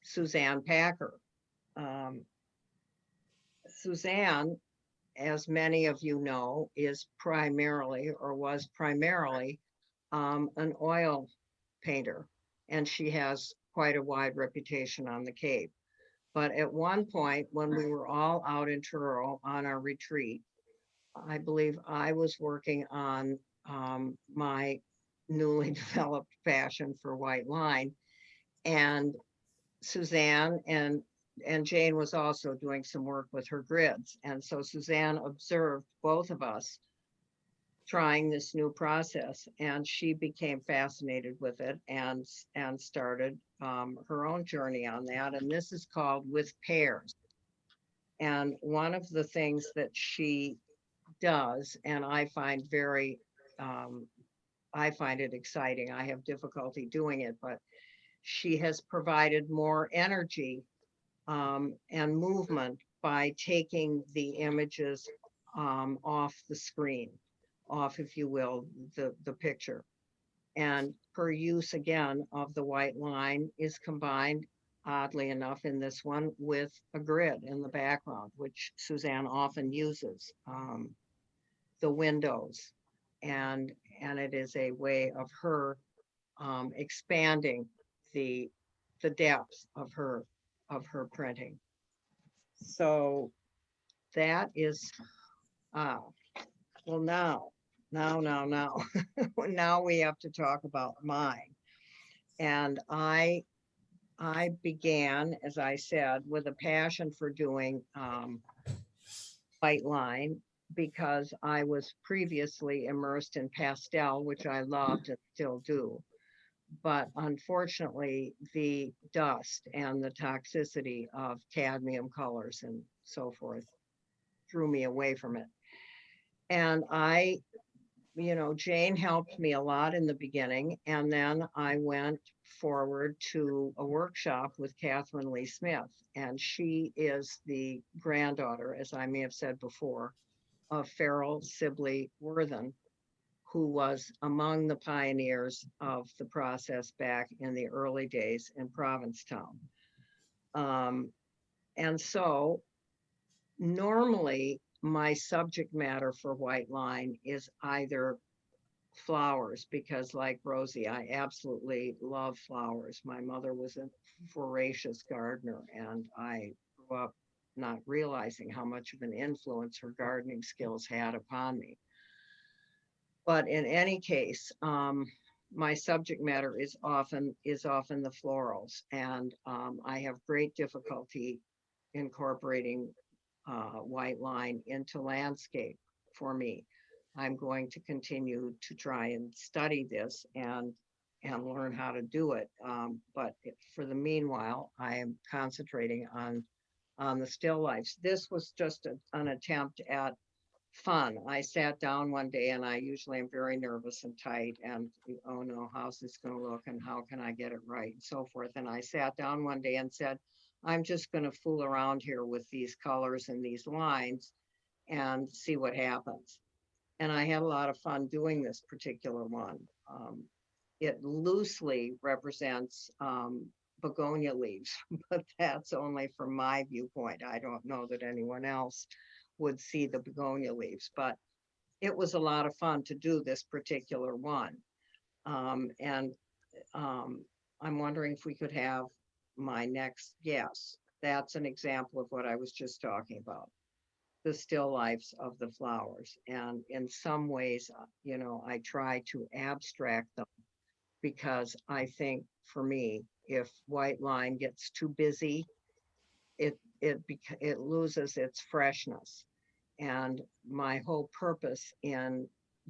Suzanne Packer. Suzanne, as many of you know, is primarily, or was primarily, an oil painter, and she has quite a wide reputation on the Cape. But at one point, when we were all out in Truro on our retreat, I believe I was working on my newly developed passion for white line, and Suzanne and Jane was also doing some work with her grids. And so Suzanne observed both of us trying this new process, and she became fascinated with it and started her own journey on that. And this is called With Pairs. And one of the things that she does, and I find very, I find it exciting. I have difficulty doing it, but she has provided more energy and movement by taking the images off the screen, off, if you will, the picture. And her use again of the white line is combined, oddly enough, in this one with a grid in the background, which Suzanne often uses, the windows. And it is a way of her expanding the depth of her printing. So that is well, now now we have to talk about mine. And I began, as I said, with a passion for doing white line, because I was previously immersed in pastel, which I loved and still do. But unfortunately, the dust and the toxicity of cadmium colors and so forth drew me away from it. And Jane helped me a lot in the beginning. And then I went forward to a workshop with Catherine Lee Smith. And she is the granddaughter, as I may have said before, of Farrell Sibley Worthen, who was among the pioneers of the process back in the early days in Provincetown. And so normally my subject matter for white line is either flowers, because like Rosie, I absolutely love flowers. My mother was a voracious gardener, and I grew up not realizing how much of an influence her gardening skills had upon me. But in any case, my subject matter is often the florals, and I have great difficulty incorporating white line into landscape for me. I'm going to continue to try and study this and learn how to do it. But for the meanwhile, I am concentrating on the still lifes. This was just an attempt at fun. I sat down one day, and I usually am very nervous and tight, and oh no, how's this going to look and how can I get it right and so forth. And I sat down one day and said, I'm just going to fool around here with these colors and these lines and see what happens. And I had a lot of fun doing this particular one. It loosely represents begonia leaves, but that's only from my viewpoint. I don't know that anyone else would see the begonia leaves, but it was a lot of fun to do this particular one. I'm wondering if we could have my next, yes, that's an example of what I was just talking about. The still lifes of the flowers. And in some ways, you know, I try to abstract them because I think for me, if white line gets too busy, it loses its freshness. And my whole purpose in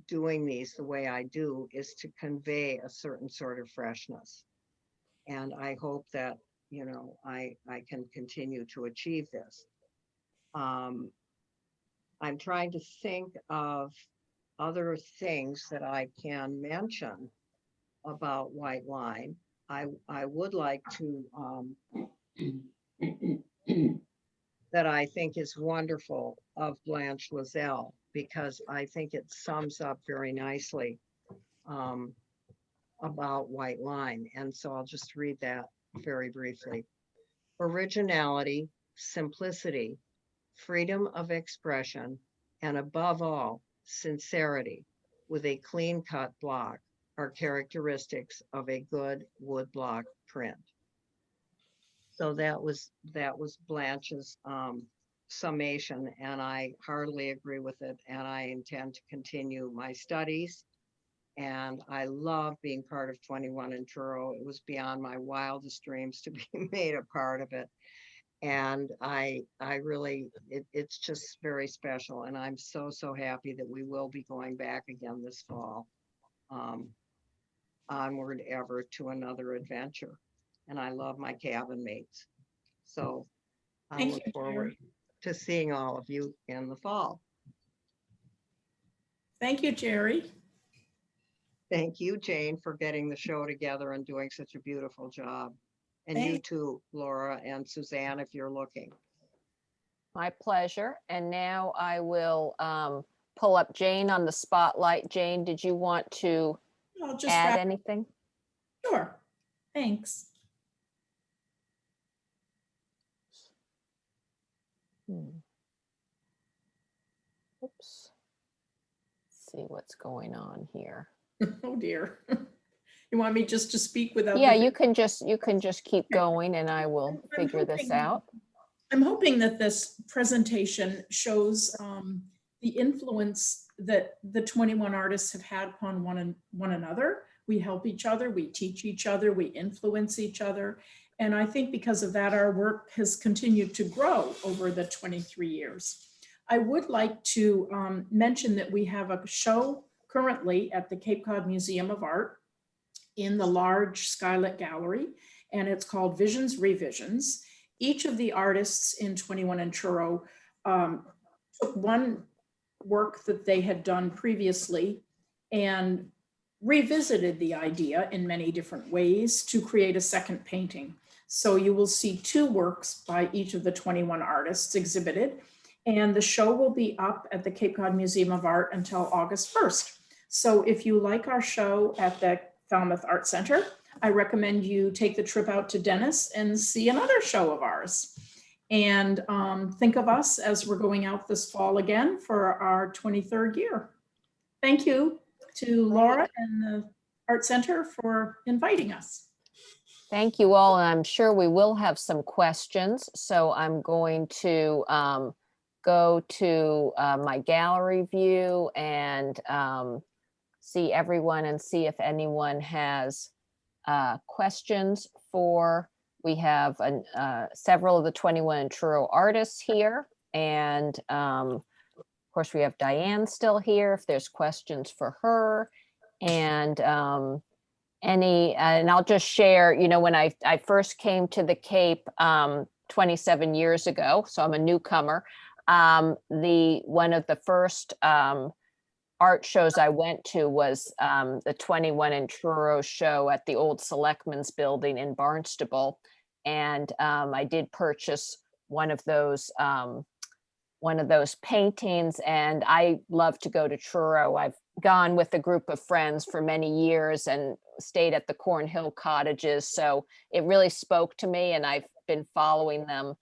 doing these the way I do is to convey a certain sort of freshness. And I hope that, you know, I can continue to achieve this. I'm trying to think of other things that I can mention about white line. I would like to that I think is wonderful of Blanche Lazelle, because I think it sums up very nicely about white line. And so I'll just read that very briefly. Originality, simplicity, freedom of expression, and above all, sincerity with a clean-cut block are characteristics of a good woodblock print. So that was Blanche's summation, and I heartily agree with it, and I intend to continue my studies. And I love being part of 21 in Truro. It was beyond my wildest dreams to be made a part of it. And I really, it's just very special. And I'm so happy that we will be going back again this fall. Onward ever to another adventure. And I love my cabin mates. So I Thank look you, forward to seeing all of you in the fall. Thank you, Jerry. Thank you, Jane, for getting the show together and doing such a beautiful job. And you Thank- too, Laura and Suzanne, if you're looking. My pleasure. And now I will pull up Jane on the spotlight. Jane, did you want to I'll just add wrap. anything? Sure. Thanks. Oops. Let's see what's going on here. Oh dear. You want me just to speak without? Yeah, the- you can just keep going and I will I'm figure this hoping- out. I'm hoping that this presentation shows the influence that the 21 artists have had upon one another. We help each other, we teach each other, we influence each other. And I think because of that, our work has continued to grow over the 23 years. I would like to mention that we have a show currently at the Cape Cod Museum of Art in the large skylit gallery, and it's called Visions Revisions. Each of the artists in 21 in Truro took one work that they had done previously and revisited the idea in many different ways to create a second painting. So you will see two works by each of the 21 artists exhibited, and the show will be up at the Cape Cod Museum of Art until August 1st. So if you like our show at the Falmouth Art Center, I recommend you take the trip out to Dennis and see another show of ours. And think of us as we're going out this fall again for our 23rd year. Thank you to Laura and the Art Center for inviting us. Thank you all, and I'm sure we will have some questions. So I'm going to go to my gallery view and see everyone and see if anyone has questions for. We have several of the 21 in Truro artists here, and of course we have Diane still here if there's questions for her. And and I'll just share, you know, when I first came to the Cape 27 years ago, so I'm a newcomer, one of the first art shows I went to was the 21 in Truro show at the old Selectmen's building in Barnstable. And I did purchase one of those paintings, and I love to go to Truro. I've gone with a group of friends for many years and stayed at the Cornhill cottages. So it really spoke to me, and I've been following them.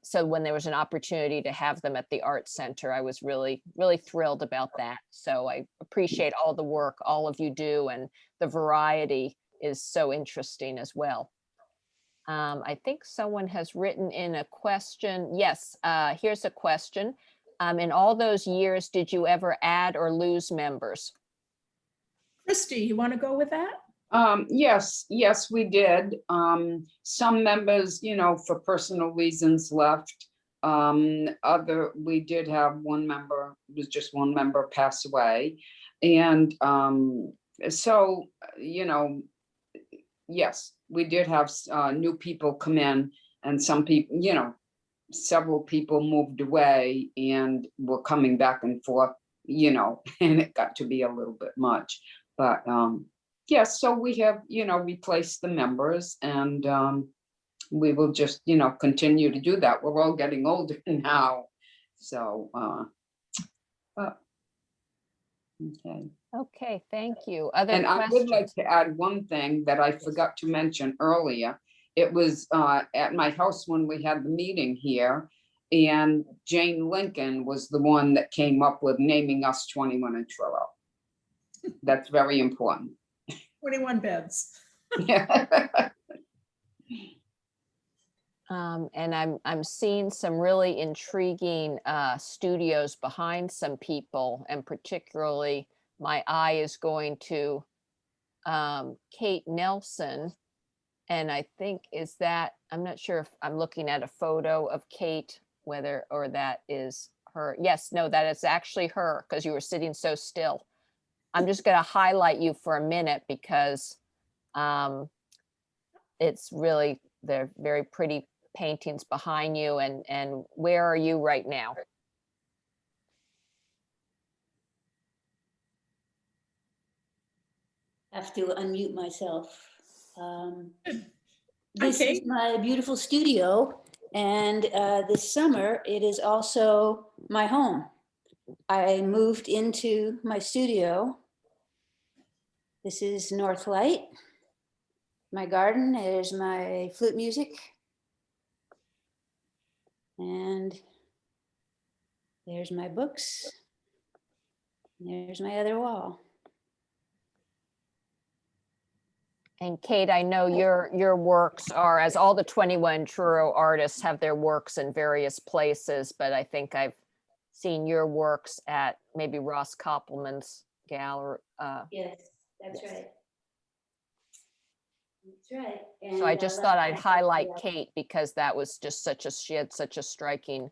So when there was an opportunity to have them at the Art Center, I was really, really thrilled about that. So I appreciate all the work all of you do, and the variety is so interesting as well. I think someone has written in a question. Yes, here's a question. In all those years, did you ever add or lose members? Christie, you want to go with that? Yes, we did. Some members, for personal reasons left. We did have one member, it was just one member pass away. And so, yes, we did have new people come in, and some people, several people moved away and were coming back and forth, and it got to be a little bit much. But yes, so we have, replaced the members, and we will just, continue to do that. We're all getting older now. So, okay. Okay, thank you. Other And I would like questions? to add one thing that I forgot to mention earlier. It was at my house when we had the meeting here, and Jane Lincoln was the one that came up with naming us 21 in Truro. That's very important. 21 beds. And I'm seeing some really intriguing studios behind some people, and particularly my eye is going to Kate Nelson. And I think I'm not sure if I'm looking at a photo of Kate, whether, or that is her. Yes, no, that is actually her, because you were sitting so still. I'm just going to highlight you for a minute because it's really, they're very pretty paintings behind you. And where are you right now? Have to unmute myself. Hi, This is Kate. my beautiful studio, and this summer it is also my home. I moved into my studio. This is North Light. My garden is my flute music. And there's my books. There's my other wall. And Kate, I know your works are, as all the 21 Truro artists have their works in various places, but I think I've seen your works at maybe Ross Koppelman's gallery. Yes, that's Yes. right. That's right. So I And, just last thought I'd night, highlight yeah. Kate because that was just she had such a striking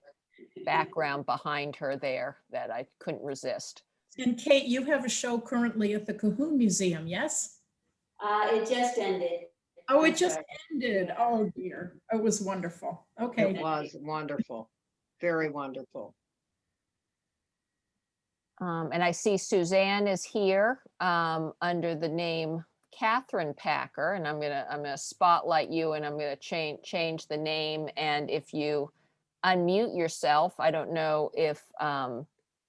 background behind her there that I couldn't resist. And Kate, you have a show currently at the Cahoon Museum, yes? It just ended. Oh, I'm it just sorry. ended. Yeah. Oh dear, it was wonderful. It Okay, was wonderful, very wonderful. And I see Suzanne is here under the name Catherine Packer, and I'm gonna spotlight you, and I'm gonna change the name. And if you unmute yourself, I don't know if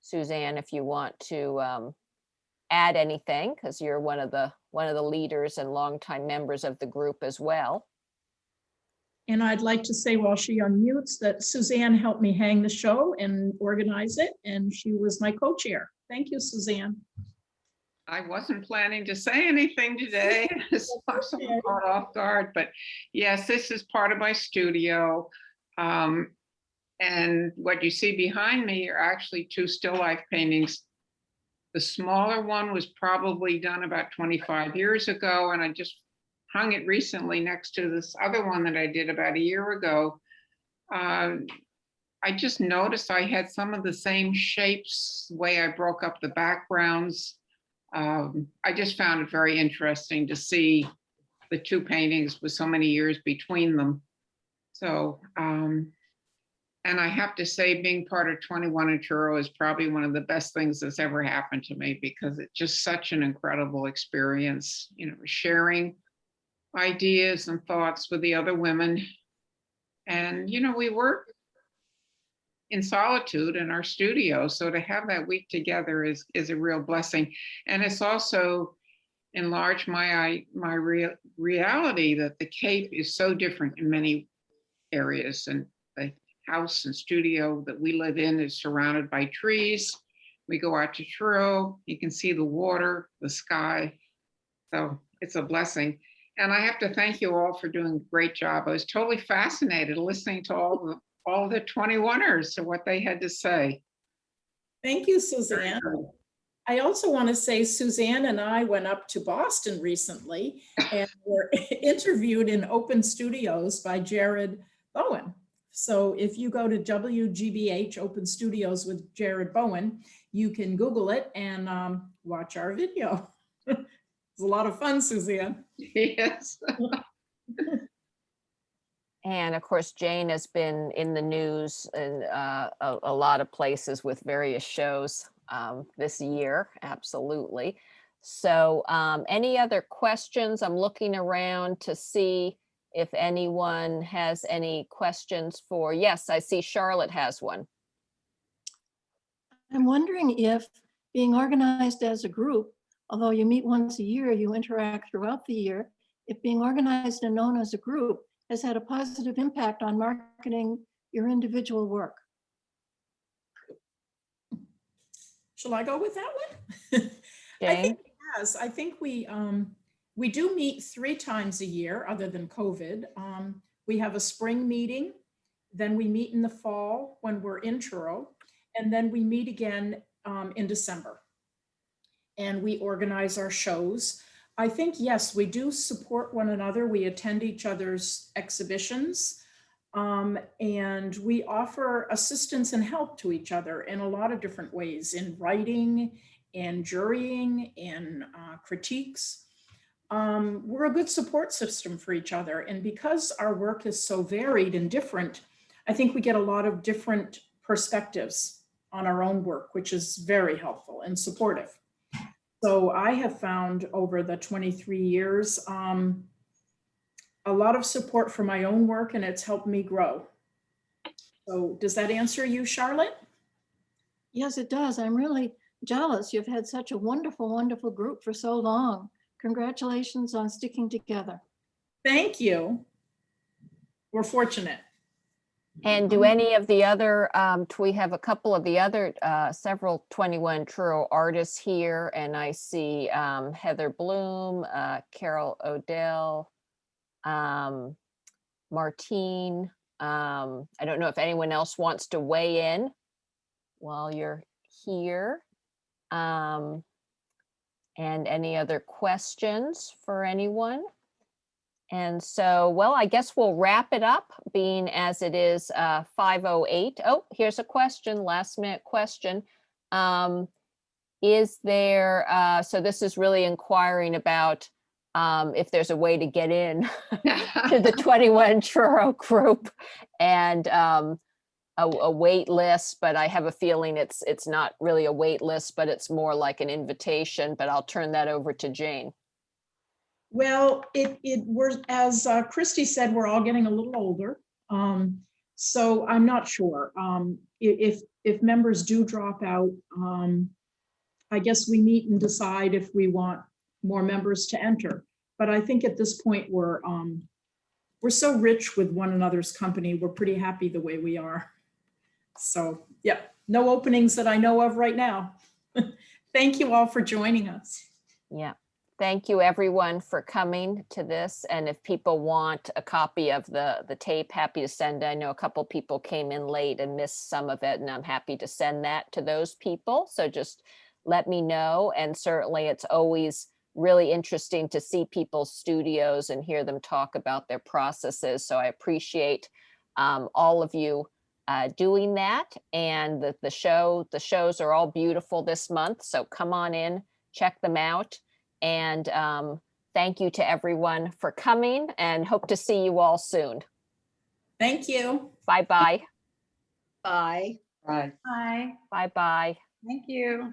Suzanne, if you want to add anything, because you're one of the leaders and longtime members of the group as well. and I'd like to say while she unmutes that Suzanne helped me hang the show and organize it, and she was my co-chair. Thank you, Suzanne. I wasn't planning to say anything today, so I'm somewhat caught off guard, but yes, this is part of my studio. And what you see behind me are actually two still life paintings. The smaller one was probably done about 25 years ago, and I just hung it recently next to this other one that I did about a year ago. I just noticed I had some of the same shapes, the way I broke up the backgrounds. I just found it very interesting to see the two paintings with so many years between them. So, and I have to say, being part of 21 in Truro is probably one of the best things that's ever happened to me, because it's just such an incredible experience, sharing ideas and thoughts with the other women. And, we work in solitude in our studio. So to have that week together is a real blessing. And it's also enlarged my reality that the Cape is so different in many areas. And the house and studio that we live in is surrounded by trees. We go out to Truro, you can see the water, the sky. So it's a blessing. And I have to thank you all for doing a great job. I was totally fascinated listening to all the 21ers and what they had to say. Thank you, Suzanne. I also want to say Suzanne and I went up to Boston recently and were interviewed in Open Studios by Jared Bowen. So if you go to WGBH Open Studios with Jared Bowen, you can Google it and watch our video. It's a lot of fun, Suzanne. Yes. And of course, Jane has been in the news in a lot of places with various shows this year. Absolutely. So any other questions? I'm looking around to see if anyone has any questions for, yes, I see Charlotte has one. I'm wondering if being organized as a group, although you meet once a year, you interact throughout the year, if being organized and known as a group has had a positive impact on marketing your individual work. Shall I go with that one? I think it has. I think we do meet 3 times a year other than COVID. We have a spring meeting, then we meet in the fall when we're in Truro, and then we meet again in December. And we organize our shows. I think, yes, we do support one another. We attend each other's exhibitions, and we offer assistance and help to each other in a lot of different ways, in writing, in jurying, in critiques. We're a good support system for each other. And because our work is so varied and different, I think we get a lot of different perspectives on our own work, which is very helpful and supportive. So I have found over the 23 years, a lot of support for my own work, and it's helped me grow. So does that answer you, Charlotte? Yes, it does. I'm really jealous. You've had such a wonderful, wonderful group for so long. Congratulations on sticking together. Thank you. We're fortunate. And do any of the other, we have a couple of the other, several 21 Truro artists here, and I see Heather Bloom, Carol Odell, Martine. I don't know if anyone else wants to weigh in while you're here. And any other questions for anyone? And so, well, I guess we'll wrap it up, being as it is 5:08. Oh, here's a question, last minute question. Is there, so this is really inquiring about if there's a way to get in to the 21 Truro group, and a wait list, but I have a feeling it's not really a wait list, but it's more like an invitation, but I'll turn that over to Jane. Well, we're, as Christie said, we're all getting a little older. So I'm not sure. If members do drop out, I guess we meet and decide if we want more members to enter. But I think at this point, we're so rich with one another's company. We're pretty happy the way we are. So yeah, no openings that I know of right now. Thank you all for joining us. Yeah. Thank you, everyone, for coming to this. And if people want a copy of the tape, happy to send. I know a couple people came in late and missed some of it, and I'm happy to send that to those people. So just let me know. And certainly it's always really interesting to see people's studios and hear them talk about their processes. So I appreciate all of you doing that. And the shows are all beautiful this month. So come on in, check them out. And thank you to everyone for coming, and hope to see you all soon. Thank you. Bye-bye. Bye. Right. Hi, Bye-bye. thank you.